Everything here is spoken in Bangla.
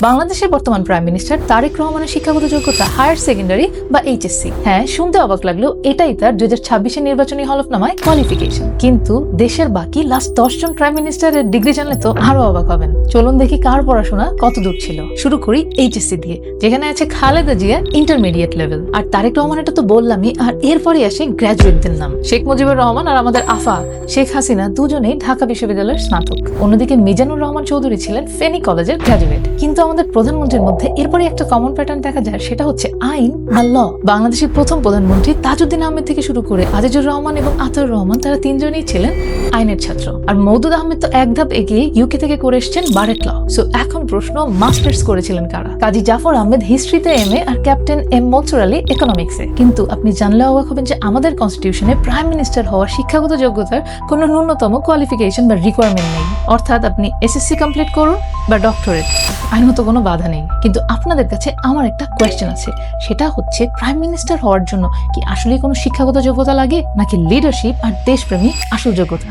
বাংলাদেশের বর্তমান প্রাইম মিনিস্টার তারেক রহমানের শিক্ষাগত যোগ্যতা হায়ার সেকেন্ডারি বা এইচএসসি। হ্যাঁ, শুনতে অবাক লাগলেও এটাই তার 2026 নির্বাচনী হলফনামায় কোয়ালিফিকেশন। কিন্তু দেশের বাকি লাস্ট 10 জন প্রাইম মিনিস্টারের ডিগ্রি জানলে তো আরো অবাক হবেন। চলুন দেখি কার পড়াশোনা কত দূর ছিল। শুরু করি এইচএসসি দিয়ে, যেখানে আছে খালেদা জিয়া ইন্টারমিডিয়েট লেভেল, আর তারেক রহমান এটা তো বললামই। আর এরপরই আসে গ্র্যাজুয়েটদের নাম, শেখ মুজিবুর রহমান আর আমাদের আফা শেখ হাসিনা দুজনেই ঢাকা বিশ্ববিদ্যালয়ের স্নাতক। অন্যদিকে মিজানুর রহমান চৌধুরী ছিলেন ফেনী কলেজের গ্র্যাজুয়েট। কিন্তু আমাদের প্রধানমন্ত্রীর মধ্যে এরপরে একটা কমন প্যাটার্ন দেখা যায়, সেটা হচ্ছে আইন বা ল। বাংলাদেশের প্রথম প্রধানমন্ত্রী তাজউদ্দিন আহমেদ থেকে শুরু করে আজিজুর রহমান এবং আতাউর রহমান, তারা তিনজনই ছিলেন আইনের ছাত্র। আর মওদুদ আহমেদ তো এক ধাপ এগিয়ে ইউকে থেকে করে এসেছেন বারেট ল। সো এখন প্রশ্ন, মাস্টার্স করেছিলেন কারা? কাজী জাফর আহমেদ হিস্ট্রিতে এমএ আর ক্যাপ্টেন এম মনসুর আলী ইকোনমিক্সে। কিন্তু আপনি জানলে অবাক হবেন যে আমাদের কনস্টিটিউশনে প্রাইম মিনিস্টার হওয়ার শিক্ষাগত যোগ্যতার কোনো ন্যূনতম কোয়ালিফিকেশন বা রিকোয়ারমেন্ট নেই। অর্থাৎ আপনি এসএসসি কমপ্লিট করুন বা ডক্টরেট, আইনত কোনো বাধা নেই। কিন্তু আপনাদের কাছে আমার একটা কোয়েশ্চেন আছে, সেটা হচ্ছে প্রাইম মিনিস্টার হওয়ার জন্য কি আসলে কোনো শিক্ষাগত যোগ্যতা লাগে, নাকি লিডারশিপ আর দেশপ্রেমী আসল যোগ্যতা?